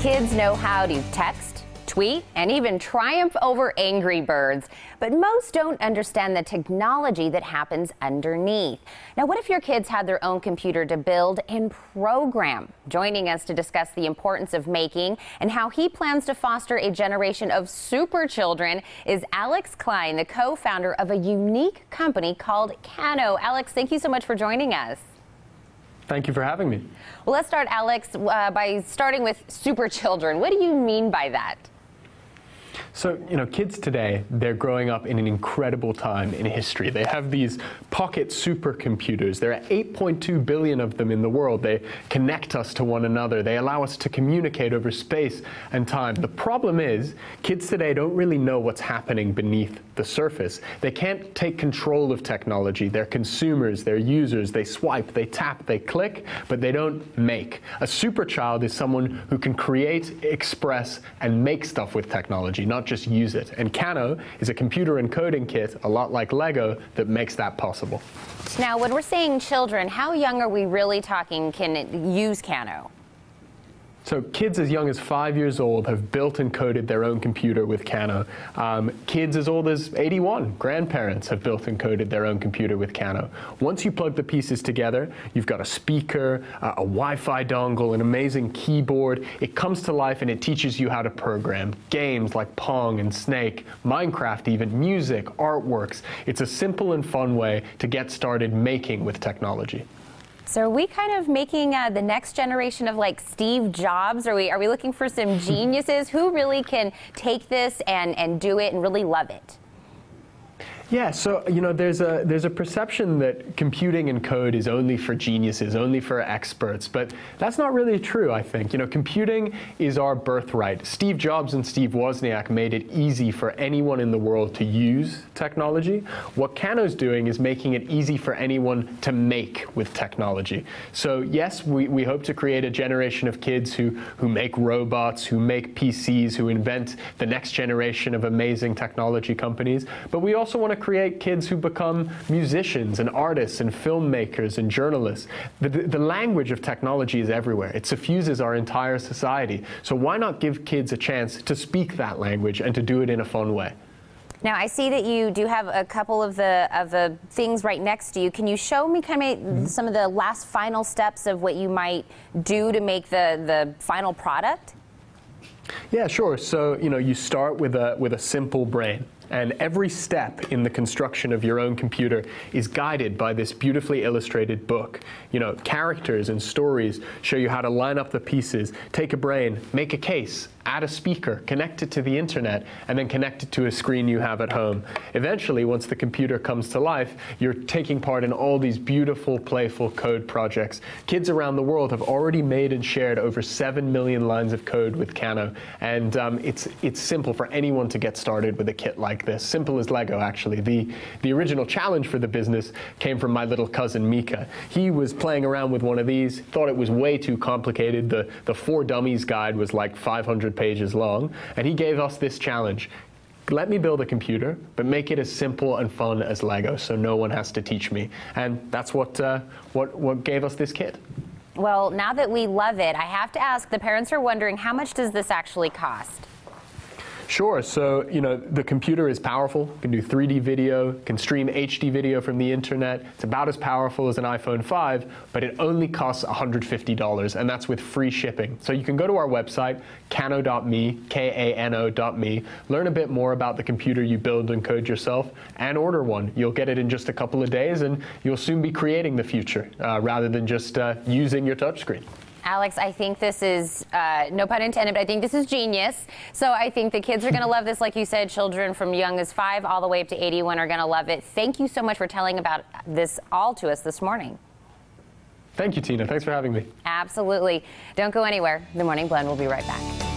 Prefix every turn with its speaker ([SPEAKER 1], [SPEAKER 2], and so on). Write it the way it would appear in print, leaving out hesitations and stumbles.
[SPEAKER 1] Kids know how to text, tweet, and even triumph over Angry Birds. But most don't understand the technology that happens underneath. Now, what if your kids had their own computer to build and program? Joining us to discuss the importance of making and how he plans to foster a generation of super children is Alex Klein, the co-founder of a unique company called Kano. Alex, thank you so much for joining us.
[SPEAKER 2] Thank you for having me.
[SPEAKER 1] Well, let's start, Alex, by starting with super children. What do you mean by that?
[SPEAKER 2] So, kids today, they're growing up in an incredible time in history. They have these pocket supercomputers. There are 8.2 billion of them in the world. They connect us to one another. They allow us to communicate over space and time. The problem is, kids today don't really know what's happening beneath the surface. They can't take control of technology. They're consumers, they're users. They swipe, they tap, they click, but they don't make. A super child is someone who can create, express, and make stuff with technology, not just use it. And Kano is a computer encoding kit, a lot like Lego, that makes that possible.
[SPEAKER 1] Now, when we're saying children, how young are we really talking can use Kano?
[SPEAKER 2] So kids as young as 5 years old have built and coded their own computer with Kano. Kids as old as 81, grandparents, have built and coded their own computer with Kano. Once you plug the pieces together, you've got a speaker, a Wi-Fi dongle, an amazing keyboard. It comes to life and it teaches you how to program. Games like Pong and Snake, Minecraft even, music, artworks. It's a simple and fun way to get started making with technology.
[SPEAKER 1] So are we kind of making the next generation of like Steve Jobs? Are we looking for some geniuses who really can take this and do it and really love it?
[SPEAKER 2] Yeah, so there's a perception that computing and code is only for geniuses, only for experts, but that's not really true, I think. Computing is our birthright. Steve Jobs and Steve Wozniak made it easy for anyone in the world to use technology. What Kano's doing is making it easy for anyone to make with technology. So yes, we hope to create a generation of kids who make robots, who make PCs, who invent the next generation of amazing technology companies, but we also want to create kids who become musicians and artists and filmmakers and journalists. The language of technology is everywhere. It suffuses our entire society. So why not give kids a chance to speak that language and to do it in a fun way?
[SPEAKER 1] Now, I see that you do have a couple of the things right next to you. Can you show me kind of some of the last final steps of what you might do to make the final product?
[SPEAKER 2] Yeah, sure. So, you start with a simple brain. And every step in the construction of your own computer is guided by this beautifully illustrated book. Characters and stories show you how to line up the pieces, take a brain, make a case, add a speaker, connect it to the internet, and then connect it to a screen you have at home. Eventually, once the computer comes to life, you're taking part in all these beautiful, playful code projects. Kids around the world have already made and shared over 7 million lines of code with Kano, and it's simple for anyone to get started with a kit like this. Simple as Lego, actually. The original challenge for the business came from my little cousin Mika. He was playing around with one of these, thought it was way too complicated. The 4 Dummies guide was like 500 pages long, and he gave us this challenge. Let me build a computer, but make it as simple and fun as Lego, so no one has to teach me. And that's what gave us this kit.
[SPEAKER 1] Well, now that we love it, I have to ask, the parents are wondering, how much does this actually cost?
[SPEAKER 2] Sure. So, the computer is powerful. It can do 3D video, can stream HD video from the internet. It's about as powerful as an iPhone 5, but it only costs $150, and that's with free shipping. So you can go to our website, kano.me, Kano.me, learn a bit more about the computer you build and code yourself, and order one. You'll get it in just a couple of days, and you'll soon be creating the future, rather than just using your touchscreen.
[SPEAKER 1] Alex, I think this is, no pun intended, but I think this is genius. So I think the kids are going to love this. Like you said, children from young as 5 all the way up to 81 are going to love it. Thank you so much for telling about this all to us this morning.
[SPEAKER 2] Thank you, Tina. Thanks for having me.
[SPEAKER 1] Absolutely. Don't go anywhere. The Morning Blend will be right back.